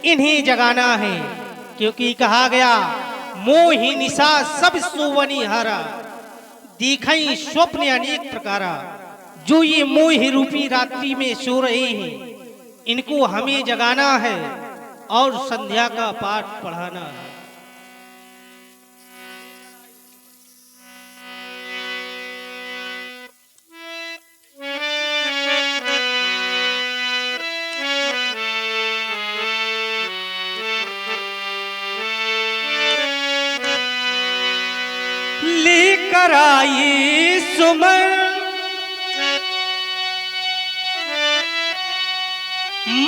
इन्हें जगाना है, क्योंकि कहा गया मोहि निशा सब सुवनी हारा, दिखाई स्वप्न अनेक प्रकारा। जो ये मोह रूपी रात्रि में सो रहे हैं, इनको हमें जगाना है और संध्या का पाठ पढ़ाना है। लेकर आई सुमन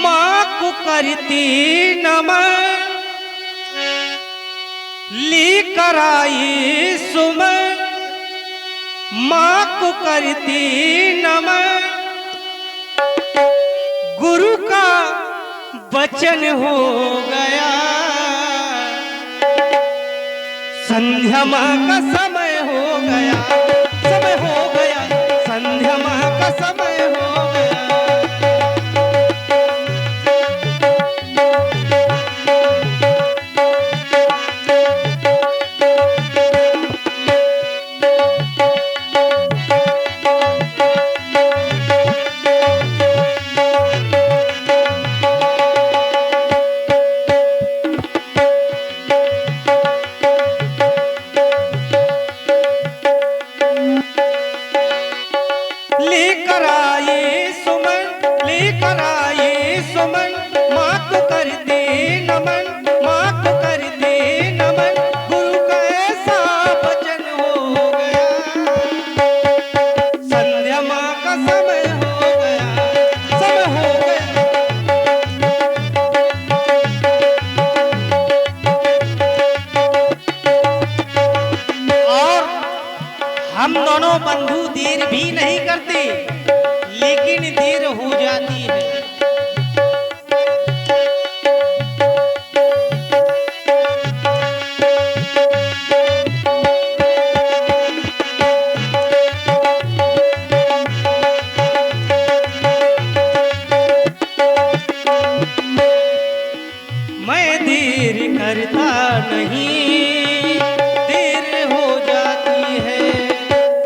माँ को करती नमन, लेकर आई सुमन माँ को करती नमन। गुरु का वचन हो गया, संध्या माँ का समय हो गया, समय हो गया, संध्या माँ का समय हो गया। लेकर आए सुमन, लेकर आए सुमन माँ को कर दे नमन, माँ को कर दे नमन। गुरु का ऐसा वचन हो गया, संध्या माँ का समय हो गया, समय हो गया। और हम दोनों बंधु देर भी नहीं करते, लेकिन देर हो जाती है। मैं देर करता नहीं, देर हो जाती है,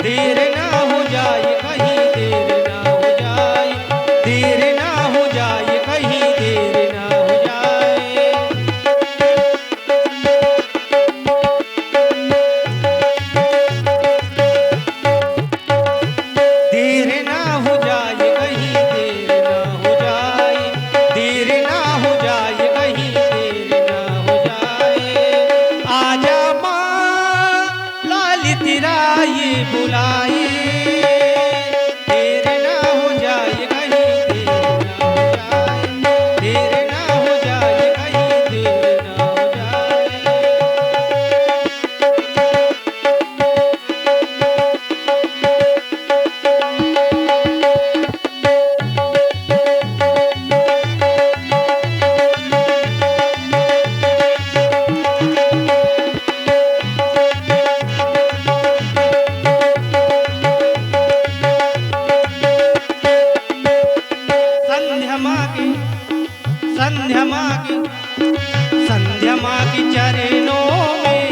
देर ना हो जाए कहीं, देर ना हो जाए, देर ना हो जाए कहीं, देर ना हो जाए। देर ना हो जाए कहीं, देर ना हो जाए, देर ना हो जाए कहीं, देर ना हो जाए। आजा माँ लाल तेरा ये बुलाए, देर ना हो जाए कहीं, देर ना हो जाए, देर ना हो जाए कहीं, देर ना हो जाए। संध्या माँ की, संध्या माँ की, संध्या माँ की चरणों में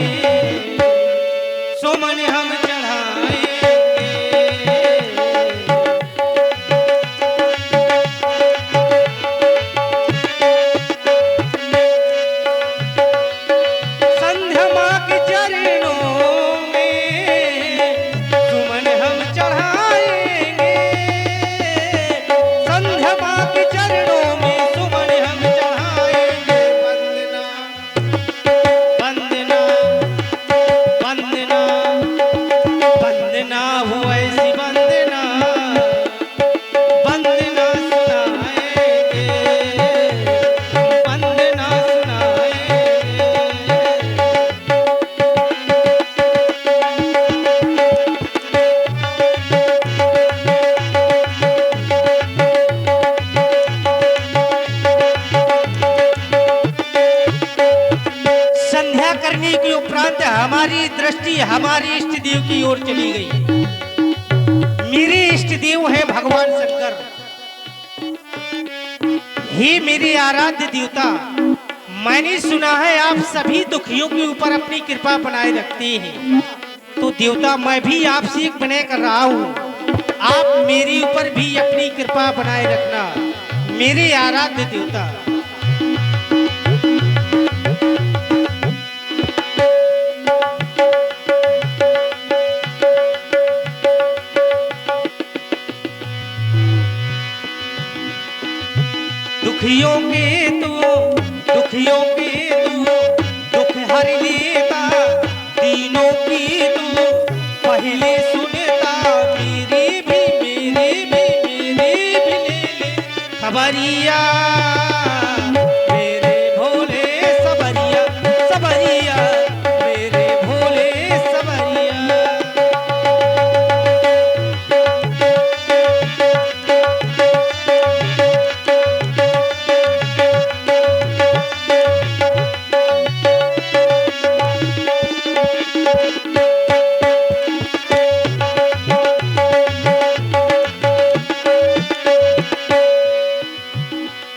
सुमन हम चढ़ाएंगे। संध्या माँ के चरणों में सुमन हम चढ़ाएंगे, संध्या माँ के चरणों में सुमन हम चढ़ाएंगे। वंदना, वंदना, वंदना, वंदना हो ऐसी वंदना, वंदना सुनाएंगे, वंदना सुनाएंगे। संध्या करने के उपरांत हमारी दृष्टि हमारे इष्ट देव की ओर चली गई। मेरे इष्ट देव है भगवान शंकर। हे मेरे आराध्य देवता, मैंने सुना है आप सभी दुखियों के ऊपर अपनी कृपा बनाए रखते हैं, तो देवता मैं भी आपसे एक विनय कर रहा हूँ, आप मेरे ऊपर भी अपनी कृपा बनाए रखना मेरे आराध्य देवता। दुखियों के तू दुख हर लेता, तीनों की तू पहले सुनता, मेरी भी ले ले खबरिया, मेरे भोले सबरिया सबरिया, मेरे भोले सबरिया।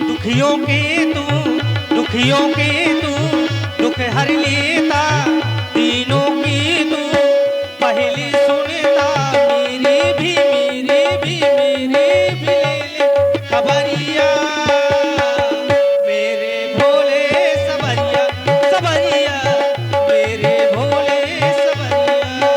दुखियों के तू दुख हर लेता, तीनों की तू पहले सुनता, मेरे भी ले ले खबरिया, मेरे भोले सबरिया सबरिया, मेरे भोले सबरिया।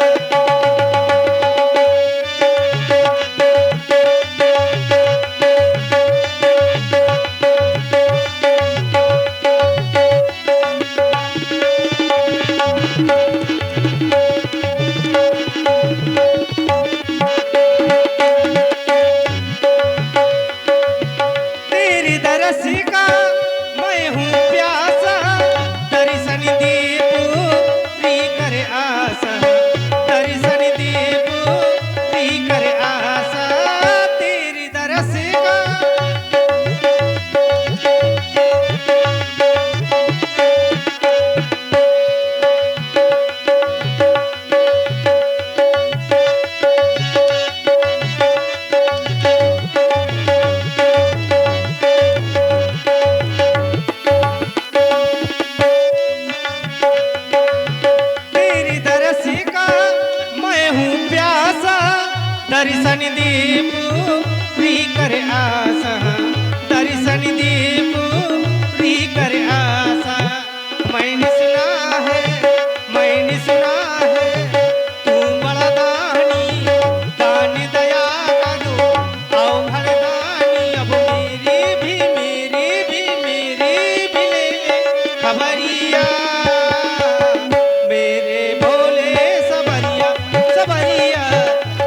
दर्शन दीप प्री कर आसा, दर्शन दीप प्री कर आसा। मैंने सुना है तू बड़ा दानी, दान दया का दो आओ घर दानी, अब मेरी भी ले ले खबरिया, मेरे भोले सबरिया सबरिया,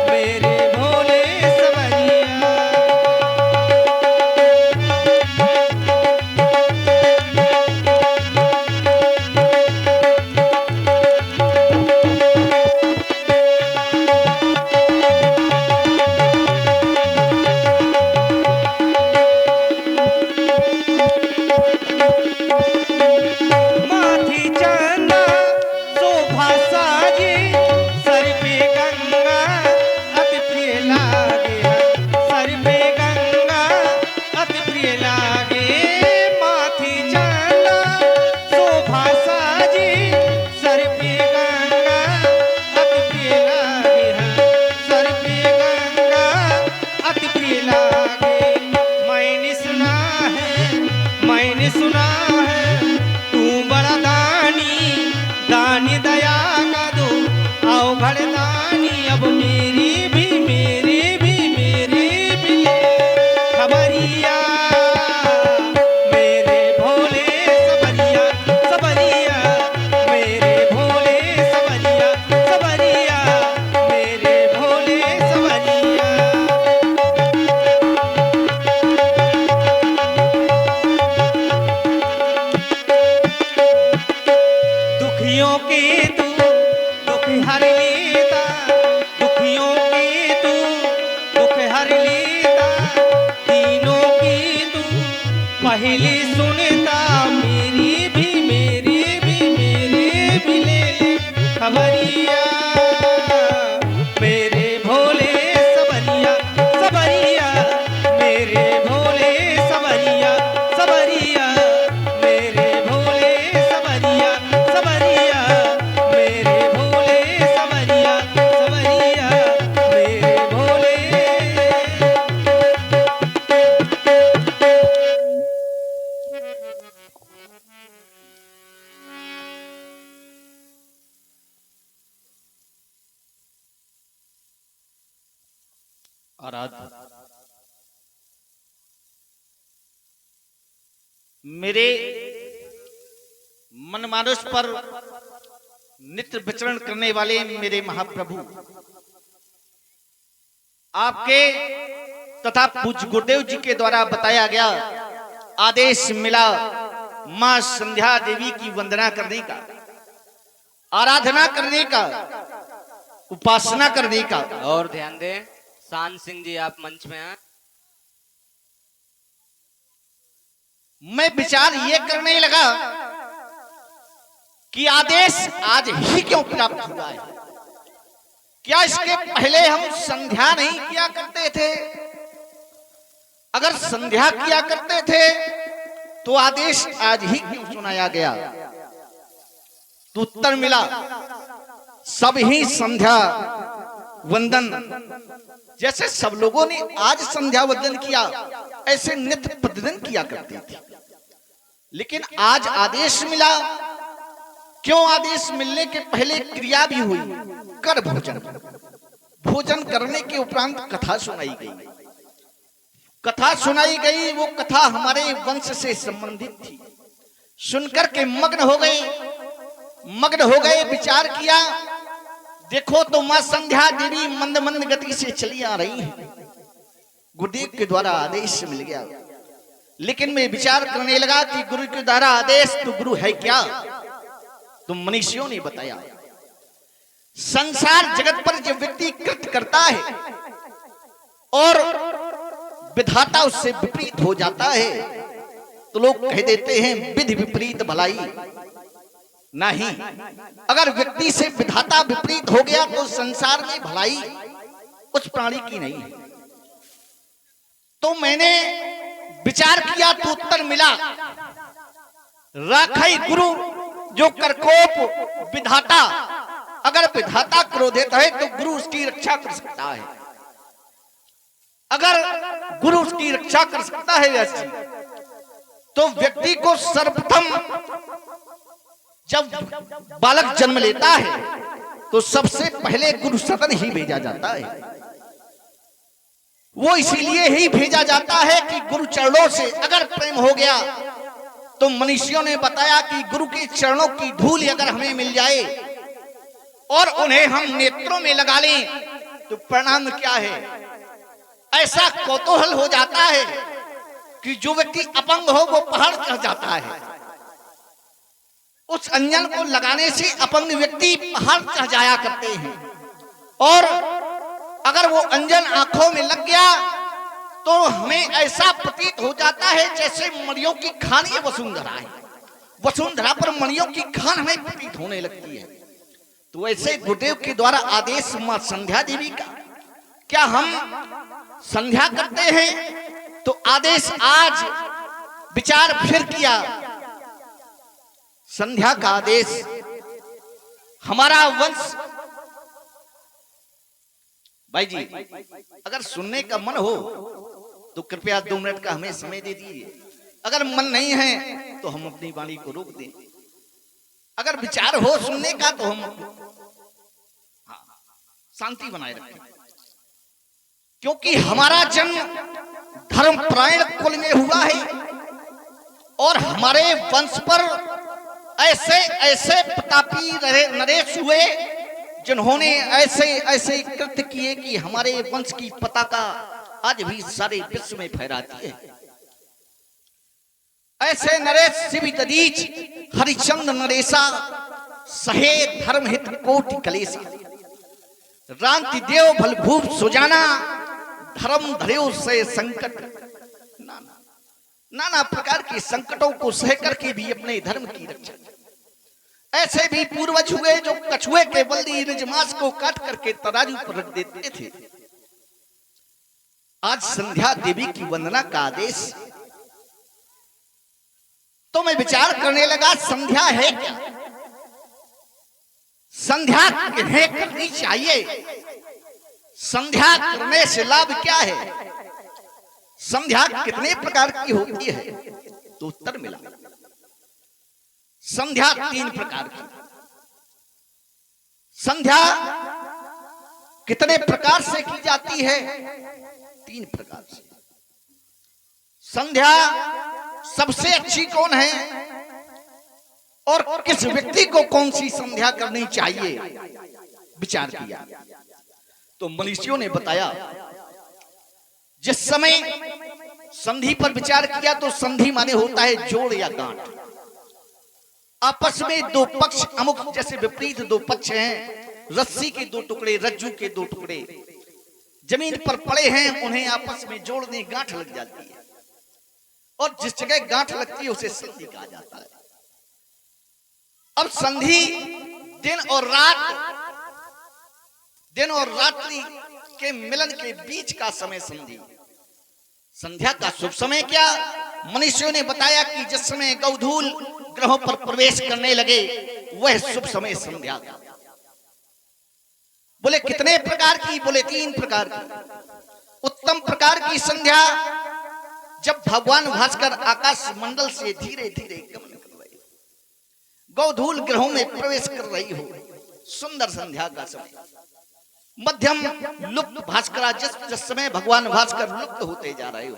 मेरे भोले सबरिया। माथी चंदा शोभा साजे, सर पे गंगा अति प्रिय लागे, सर पे गंगा अति प्रिय लागे। माथी चंदा शोभा साजे, सर पे गंगा अति प्रिय लागे, सर पे गंगा अति प्रिय लागे। मैंने सुना है तू बड़ा दानी, दानी दया का दो आओ घर दानी, अब मेरी भी ले खबरिया, मेरे भोले सबरिया सबरिया, मेरे भोले सबरिया सबरिया, मेरे भोले सबरिया। आराध मेरे मनमानस पर नित्य विचरण करने वाले मेरे महाप्रभु, आपके तथा पूज्य गुरुदेव जी के द्वारा बताया गया आदेश मिला मां संध्या देवी की वंदना करने का, आराधना करने का, उपासना करने का। और ध्यान दें, शान सिंह जी आप मंच में हैं। मैं विचार ये करने लगा कि आदेश आज ही क्यों प्राप्त हुआ है। क्या इसके पहले हम संध्या नहीं किया करते थे? अगर संध्या किया करते थे तो आदेश आज ही क्यों सुनाया गया? तो उत्तर मिला, सब ही संध्या वंदन, जैसे सब लोगों ने आज संध्या वंदन किया ऐसे नित्य प्रतिदिन किया करते थे। लेकिन आज आदेश मिला, क्यों? आदेश मिलने के पहले क्रिया भी हुई, कर भोजन। भोजन करने के उपरांत कथा सुनाई गई। कथा सुनाई गई, वो कथा हमारे वंश से संबंधित थी। सुनकर के मग्न हो गए, विचार किया, देखो तो मां संध्या देवी मंद मंद गति से चली आ रही है। गुरुदेव के द्वारा आदेश मिल गया। लेकिन मैं विचार करने लगा कि गुरु के द्वारा आदेश तो गुरु है क्या? तो मनीषियों ने बताया, संसार जगत पर जब व्यक्ति कृत्य करता है और विधाता उससे विपरीत हो जाता है तो लोग कह देते हैं विधि विपरीत भलाई। नहीं, अगर व्यक्ति से विधाता विपरीत हो गया तो संसार में भलाई उस प्राणी की नहीं है। तो मैंने विचार किया तो उत्तर मिला, राखई गुरु जो करकोप विधाता, अगर विधाता क्रोधित है तो गुरु उसकी रक्षा कर सकता है। अगर गुरु उसकी रक्षा कर सकता है ऐसी, तो व्यक्ति को सर्वप्रथम जब बालक जन्म लेता है तो सबसे पहले गुरु सदन ही भेजा जाता है। वो इसीलिए ही भेजा जाता है कि गुरु चरणों से अगर प्रेम हो गया तो मनीषियों ने बताया कि गुरु के चरणों की धूल अगर हमें मिल जाए और उन्हें हम नेत्रों में लगा लें तो परिणाम क्या है? ऐसा कौतूहल हो जाता है कि जो व्यक्ति अपंग हो वो पहाड़ चढ़ जाता है। उस अंजन को लगाने से अपंग व्यक्ति पहाड़ चढ़ जाया करते हैं। और अगर वो अंजन आंखों में लग गया तो हमें ऐसा प्रतीत हो जाता है जैसे मणियों की खान ये वसुंधरा है। वसुंधरा पर मणियों की खान हमें प्रतीत होने लगती है। तो ऐसे गुरुदेव के द्वारा आदेश मां संध्या देवी का, क्या हम संध्या करते हैं? तो आदेश आज विचार फिर किया, संध्या का आदेश। हमारा वंश, भाई जी अगर सुनने का मन हो तो कृपया 2 मिनट का हमें समय दे दीजिए। अगर मन नहीं है तो हम अपनी वाणी को रोक दें। अगर विचार हो सुनने का तो हम शांति बनाए रखें, क्योंकि हमारा जन्म धर्मपरायण कुल में हुआ है और हमारे वंश पर ऐसे ऐसे प्रतापी नरेश हुए जिन्होंने ऐसे ऐसे कृत्य किए कि हमारे वंश की पताका आज भी सारे विश्व में फहराती है। ऐसे नरेश शिव ददीच हरिचंद्र नरेशा सहे धर्महित कोटि कलेसा, रांति देव भलभूप सुजाना धर्म धर्यो से संकट। नाना प्रकार के संकटों को सह करके भी अपने धर्म की रक्षा। ऐसे भी पूर्वज हुए जो कछुए के बल्दी निज मांस को काट करके तराजू पर रख देते थे। आज संध्या देवी की वंदना का आदेश। तो मैं विचार करने लगा, संध्या है क्या? संध्या किन्हें करनी चाहिए? संध्या करने से लाभ क्या है? संध्या कितने प्रकार की होती है? तो उत्तर मिला संध्या 3 प्रकार की। संध्या कितने प्रकार से की जाती है? 3 प्रकार से। संध्या सबसे अच्छी कौन है और किस व्यक्ति को कौन सी संध्या करनी चाहिए, विचार किया तो मनीषियों ने बताया, जिस समय संधि पर विचार किया तो संधि माने होता है जोड़ या गांठ। आपस में 2 पक्ष अमुक जैसे विपरीत 2 पक्ष हैं, रस्सी के 2 टुकड़े, रज्जू के 2 टुकड़े जमीन पर पड़े हैं, उन्हें आपस में जोड़ने गांठ लग जाती है और जिस जगह गांठ लगती है उसे संधि कहा जाता है। अब संधि दिन और रात्रि के मिलन के बीच का समय संधि। संध्या का शुभ समय क्या? मनुष्यों ने बताया कि जिस समय गौधूल ग्रहों पर प्रवेश करने लगे वह शुभ समय संध्या का। बोले कितने प्रकार की? बोले 3 प्रकार की। उत्तम प्रकार की संध्या जब भगवान भास्कर आकाश मंडल से धीरे धीरे गमन कर रहे, गौधूल ग्रहों में प्रवेश कर रही हो, सुंदर संध्या का समय। मध्यम लुप्त भास्कर, जिस समय भगवान भास्कर लुप्त होते जा रहे हो,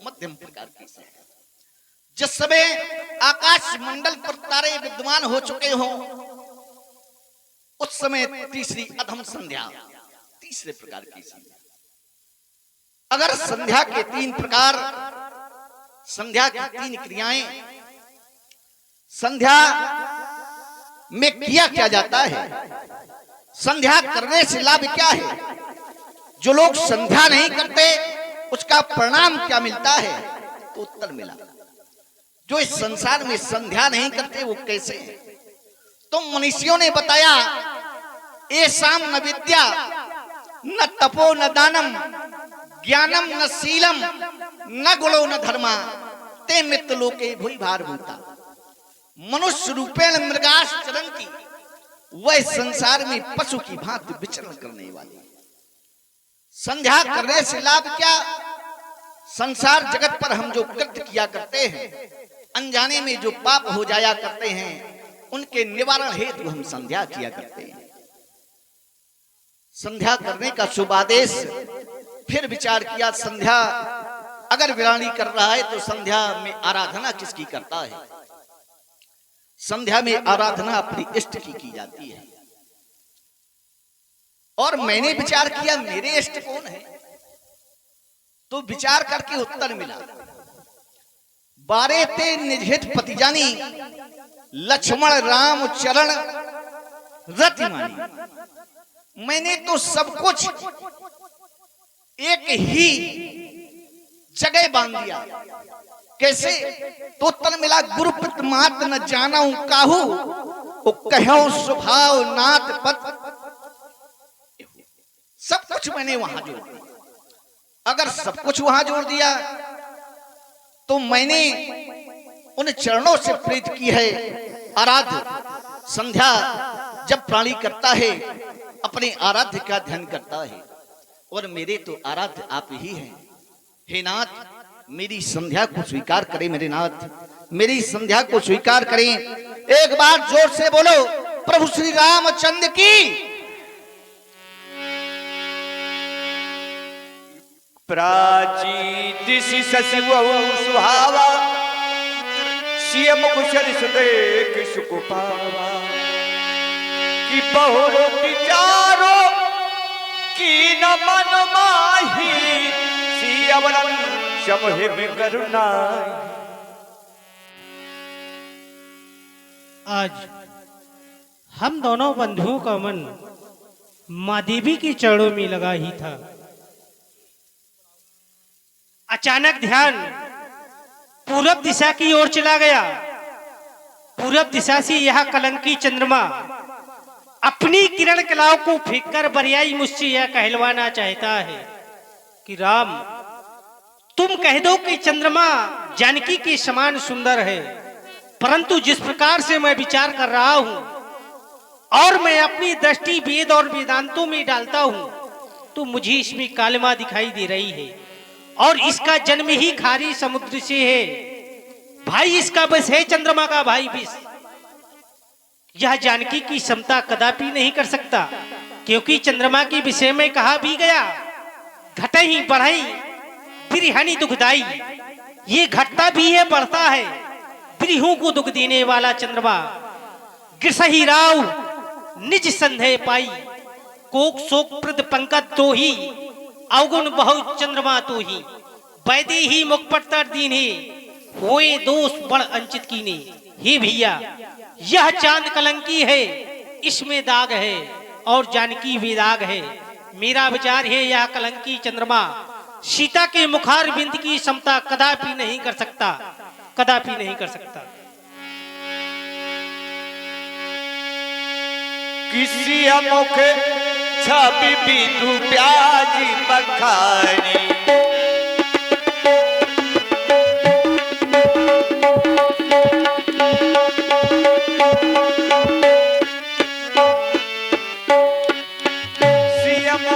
मध्यम प्रकार की संध्या। जिस समय आकाश मंडल पर तारे विद्यमान हो चुके हो उस समय तीसरी अधम संध्या, तीसरे प्रकार की संध्या। अगर संध्या के 3 प्रकार, संध्या की 3 क्रियाएं, संध्या में किया क्या जाता है, संध्या करने से लाभ क्या है, जो लोग संध्या नहीं करते उसका परिणाम क्या मिलता है, तो उत्तर मिला जो इस संसार में संध्या नहीं करते वो कैसे हैं। तो मनीषियों ने बताया, एसाम न विद्या न तपो न दानम ज्ञानम न शीलम न गुणो न धर्मा ते मित्र लोके भूई भार भूता। मनुष्य रूपेण मृगास चरंती, वह संसार में पशु की भांति विचरण करने वाली। संध्या करने से लाभ क्या? संसार जगत पर हम जो कृत्य किया करते हैं, अनजाने में जो पाप हो जाया करते हैं, उनके निवारण हेतु हम संध्या किया करते हैं। संध्या करने का शुभ आदेश। फिर विचार किया, संध्या अगर विराणी कर रहा है तो संध्या में आराधना किसकी करता है? संध्या में आराधना अपनी इष्ट की जाती है। और मैंने विचार किया मेरे इष्ट कौन है, तो विचार करके उत्तर मिला, 12 ते निजहित पति जानी लक्ष्मण राम चरण रति मानी। मैंने तो सब कुछ एक ही जगह बांध दिया। कैसे? तो उत्तर मिला, गुरुपित मात न जाना काहू कहो स्वभाव नाथ पत। सब कुछ मैंने वहां जोड़ दिया। अगर सब कुछ वहां जोड़ दिया तो मैंने उन चरणों से प्रीत की है। आराध्य संध्या जब प्राणी करता है अपने आराध्य का ध्यान करता है, और मेरे तो आराध्य आप ही हैं। हे नाथ, मेरी संध्या को स्वीकार करें। मेरे नाथ, मेरी संध्या को स्वीकार करें। एक बार जोर से बोलो, प्रभु श्री रामचंद्र की। प्राची दिशि सशिव सुहावा, सिय मुकुशर सुदेख सुख पावा। कि बहु विचारो की न मन माही, सियवन समहि में करुणा। आज हम दोनों बंधुओं का मन माँ देवी के चरणों में लगा ही था। अचानक ध्यान पूरब दिशा की ओर चला गया। पूरब दिशा से यह कलंकी चंद्रमा अपनी किरण कलाओं को फेंककर बरियाई मुझसे यह कहलवाना चाहता है कि राम, तुम कह दो कि चंद्रमा जानकी के समान सुंदर है, परंतु जिस प्रकार से मैं विचार कर रहा हूं और मैं अपनी दृष्टि वेद और वेदांतों में डालता हूं, तो मुझे इसमें कालिमा दिखाई दे रही है। और इसका जन्म ही खारी समुद्र से है। भाई इसका विष है चंद्रमा का भाई विष। यह जानकी की क्षमता कदापि नहीं कर सकता, क्योंकि चंद्रमा के विषय में कहा भी गया, घटही बढ़ई बिरहनी दुखदाई। ये घटता भी है, बढ़ता है। बिरहों को दुख देने वाला चंद्रमा गिरसही राव निज संदेह पाई। कोक शोक प्रद पंकज तो ही अवगुण बहुत चंद्रमा तो ही। वैदे ही मुख पट्टर दीने होए दोष बड़ अंचित कीने। हे भैया यह चांद कलंकी है, इसमें दाग है और जानकी भी दाग है। मेरा विचार है यह कलंकी चंद्रमा सीता के मुखार बिंद की क्षमता कदापि नहीं कर सकता, कदापि नहीं कर सकता। किसी मुख छवि बिंदु प्याजी बखानी